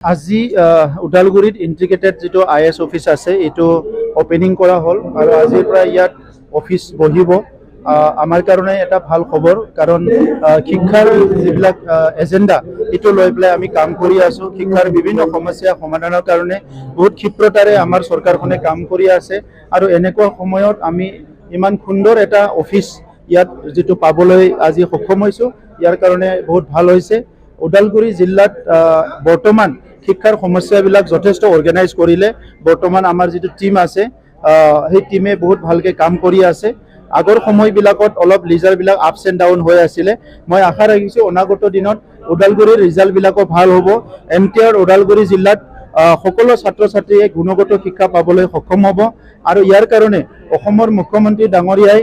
আজি উদালগুৰিত ইন্টিগ্ৰেটেড যেটো IS office আছে এটো ওপেনিং কৰা হল আৰু আজিৰ পৰা ইয়াত অফিস বহিব আমাৰ কাৰণে এটা ভাল খবৰ কাৰণ শিক্ষাৰ যিবিলাক এজেন্ডা এটো লৈ পেলাই আমি কাম কৰি আছো শিক্ষাৰ বিভিন্ন সমস্যা সমাধানৰ কাৰণে বহুত ক্ষিপ্ৰতাৰে আমাৰ চৰকাৰখনে কাম কৰি আছে আৰু এনেকুৱা সময়ত আমি ইমান সুন্দৰ এটা অফিস ইয়াত যেটো পাবলৈ আজি সক্ষম হৈছো ইয়াৰ কাৰণে বহুত ভাল হৈছে উদালগুৰি জিলাত বৰ্তমান শিক্ষাৰ সমস্যাবিলাক যথেষ্ট অৰ্গানাইজ কৰিলে বৰ্তমান আমাৰ যেটো টিম আছে সেই টিমে বহুত ভালকে কাম কৰি আছে আগৰ সময়বিলাকত অলপ লিজাৰবিলাক আপস এণ্ড ডাউন হৈ আছিল মই আশা ৰাখিছো অনাগত দিনত উদালগুৰিৰ ৰিজাল্টবিলাকো ভাল হ'ব এমটিআৰ উদালগুৰি জিলাত সকলো ছাত্ৰ ছাত্ৰীয়ে গুণগত শিক্ষা পাবলৈ সক্ষম হ'ব আৰু ইয়াৰ কাৰণে অসমৰ মুখ্যমন্ত্ৰী ডাঙৰীয়াই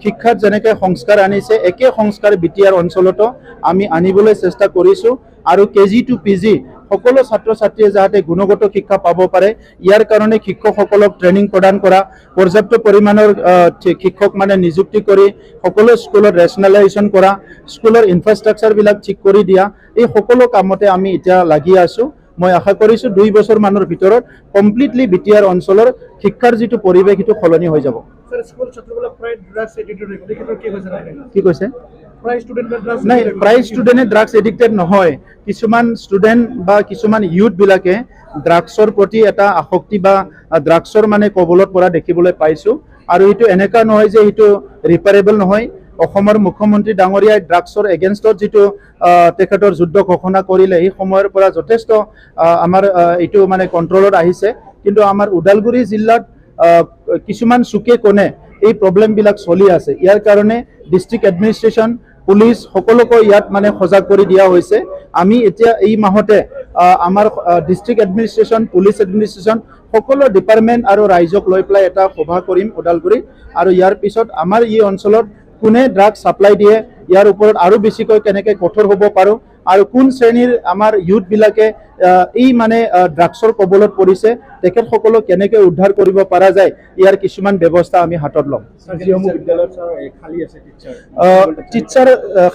শিক্ষাত যেনেকৈ সংস্কাৰ আনিছে একে সংস্কাৰ বিটিআৰ অঞ্চলতো আমি আনিবলৈ চেষ্টা কৰিছো আৰু কেজি টু পিজি সকলো ছাত্ৰ ছাত্ৰীয়ে যাতে গুণগত শিক্ষা পাব পাৰে ইয়াৰ কাৰণে শিক্ষকসকলক ট্ৰেনিং প্ৰদান কৰা পৰ্যাপ্ত পৰিমাণৰ শিক্ষক মানে নিযুক্তি কৰি সকলো স্কুলত ৰেচনেলাইজেশ্যন কৰা স্কুলৰ ইনফ্ৰাষ্ট্ৰাকচাৰবিলাক ঠিক কৰি দিয়া এই সকলো কামতে আমি এতিয়া লাগি আছো মই আশা কৰিছো 2 বছৰ মানৰ ভিতৰত কমপ্লিটলি বিটিআৰ অঞ্চলৰ শিক্ষাৰ যেটো পৰিৱেশ এটো খলনি হৈ যাব স্যার স্কুল ছাত্রগুলো প্রায় ড্রাগস এডিক্টেড হয়ে গেছে কি হইছে কি কৈছে প্রায় স্টুডেন্টরা ড্রাগস নাই প্রায় স্টুডেন্টে ড্রাগস এডিক্টেড নহয় কিছুমান স্টুডেন্ট বা কিছুমান ইউথ বিলাকে ড্ৰাগসৰ প্ৰতি এটা আসক্তি বা ড্ৰাগসৰ মানে কবলত পৰা দেখিবলৈ পাইছো আৰু এটো এনেকা নহয় যে এটো ৰিপাৰেবল নহয় অসমৰ মুখ্যমন্ত্ৰী ডাঙৰীয়াই ড্ৰাগসৰ এগেইনষ্টত যেটো তেখেতৰ যুদ্ধ ঘোষণা কৰিলে এই সময়ৰ পৰা যথেষ্ট আমাৰ এটো মানে কন্ট্ৰলত আহিছে কিন্তু আমাৰ উদালগুৰি জিলাত কিছুমান সুকে কোনে এই প্ৰবলেমবিলাক চলি আছে ইয়াৰ কাৰণে ডিস্ট্ৰিক্ট এডমিনিষ্ট্ৰেশ্যন পুলিশ সকলোকে ইয়াত মানে সজাগ কৰি দিয়া হৈছে আমি এতিয়া এই মাহতে আমাৰ ডিস্ট্ৰিক্ট এডমিনিষ্ট্ৰেশ্যন পুলিশ এডমিনিষ্ট্ৰেশ্যন সকলো ডিপাৰ্টমেন্ট আৰু ৰাইজক লৈ পেলাই এটা সভা কৰিম উদালগুৰি আৰু ইয়াৰ পিছত আমাৰ এই অঞ্চলত কোনে ড্ৰাগ সাপ্লাই দিয়ে ইয়াৰ ওপৰত আৰু বেছিকৈ কেনেকৈ কঠোৰ হ'ব পাৰো আৰু কোন শ্ৰেণীৰ আমাৰ ইউথ বিলাকে এই মানে ড্ৰাগসৰ কবলত পৰিছে তেখেত সকলো কেনেকৈ উদ্ধাৰ কৰিব পৰা যায় ইয়াৰ কিছুমান ব্যৱস্থা আমি হাতত লম টিচাৰ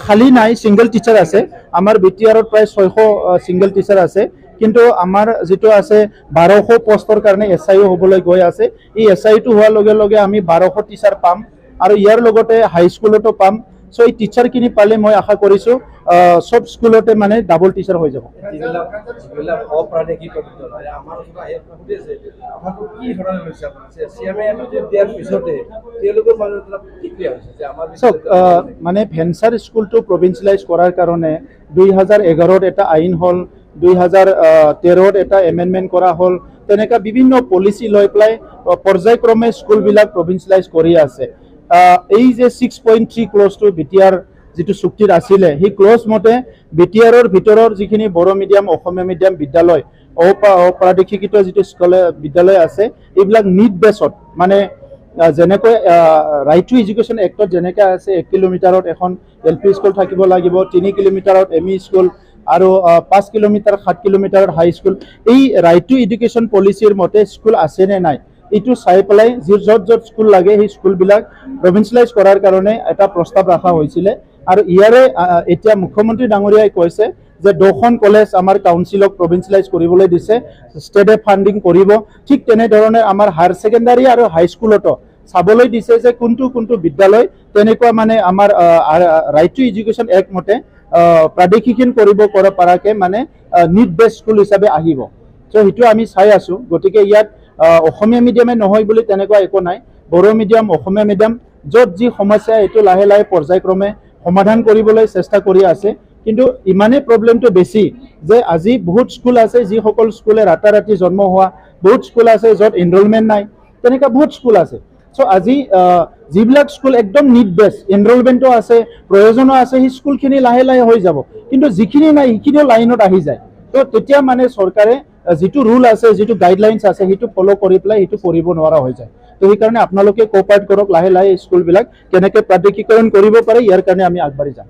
খালি নাই সিঙ্গল টিচাৰ আছে আমাৰ বিটিআৰত প্ৰায় 600 সিঙ্গল টিচাৰ আছে কিন্তু আমাৰ যেটো আছে 1200 পোষ্টৰ কাৰণে এসআইও হ'বলৈ গৈ আছে এই এসআইটো হোৱাৰ লগে লগে আমি 1200 টিচাৰ পাম আৰু ইয়াৰ লগতে হাই স্কুলতো পাম সো এই টিচাৰ কিনি পালে মই আশা কৰিছো সব স্কুলতে মানে ডাবল টিচাৰ হৈ যাব মানে ভেঞ্চাৰ স্কুলটো প্ৰভিন্সিয়েলাইজ কৰাৰ কাৰণে 2011ত এটা আইন হল 2013ত এটা এমেন্ডমেন্ট কৰা হল তেনেকা বিভিন্ন পলিসি লৈ পেলাই পৰ্যায়ক্ৰমে স্কুলবিলাক প্ৰভিন্সিয়েলাইজ কৰি আছে এই যে 6.3 ক্লজ টু বিটিআৰ যেটো চুক্তিত আছিলে হি ক্লজ মতে বিটিআৰৰ ভিতৰৰ যিখিনি বড় মিডিয়াম অসমীয়া মিডিয়াম বিদ্যালয় অপ্ৰাদেশিকিত যেটো বিদ্যালয় আছে এইবিলাক নিড বেছত মানে যেনেকৈ ৰাইট টু এডুকেশ্যন এক্টত যেনেকৈ আছে 1 কিলোমিটাৰত এখন এলপি স্কুল থাকিব লাগিব 3 কিলোমিটাৰত এমই স্কুল আৰু 5 কিলোমিটাৰ 7 কিলোমিটাৰত হাই স্কুল এই ৰাইট টু এডুকেশ্যন পলিচিৰ মতে স্কুল আছে নে নাই ইটো চাই পেলাই যত যত স্কুল লাগে সেই স্কুলবিলাক প্ৰভিন্সিয়েলাইজ কৰাৰ কাৰণে এটা প্ৰস্তাৱ ৰাখা হৈছিল আৰু ইয়াৰে এতিয়া মুখ্যমন্ত্ৰী ডাঙৰীয়াই কৈছে যে 2খন কলেজ আমাৰ কাউন্সিলক প্ৰভিন্সিয়েলাইজ কৰিবলৈ দিছে ষ্টেটে ফান্ডিং কৰিব ঠিক তেনে ধৰণে আমাৰ হায়াৰ সেকেন্ডাৰী আৰু হাই স্কুলতো চাবলৈ দিছে যে কোনটো বিদ্যালয় তেনেকুৱা মানে আমাৰ ৰাইট টু এডুকেশ্যন এক্ট মতে প্ৰাদেশিকীন কৰিব পৰাকে মানে নিড বেস স্কুল হিচাপে আহিব সো হিটো আমি চাই আছো গতিকে ইয়াত অসমীয়া মিডিয়ামে নহয় বুলি তেনেকুৱা একো নাই বড়ো মিডিয়াম অসমীয়া মিডিয়াম যত যি সমস্যা এটো লাহে লাহে পৰ্যায়ক্ৰমে সমাধান কৰিবলৈ চেষ্টা কৰি আছে কিন্তু ইমানে প্ৰবলেমটো বেছি যে আজি বহুত স্কুল আছে যি সকল স্কুলে ৰাতাৰাতি জন্ম হোৱা বহুত স্কুল আছে যত এনৰোলমেন্ট নাই তেনেকা বহুত স্কুল আছে সো আজি যিবিলাক স্কুল একদম নিড বেস এনৰোলমেন্টও আছে প্ৰয়োজনো আছে সেই স্কুলখিনি লাহে লাহে হৈ যাব কিন্তু যিখিনি নাই সেইখিনিও লাইনত আহি যায় তো তেতিয়া মানে চৰকাৰে যেটো ৰুল আছে যেটো গাইডলাইন্স আছে হেতু ফলো কৰি পেলাই হেতু কৰিব নোৱাৰা হৈ যায় তো এই কাৰণে আপোনালোকে কোঅপাৰেট কৰক লাহে লাহে স্কুলবিলাক কেনেকৈ প্ৰাদেশিকৰণ কৰিব পাৰে ইয়াৰ কাৰণে আমি আগবাঢ়ি যাম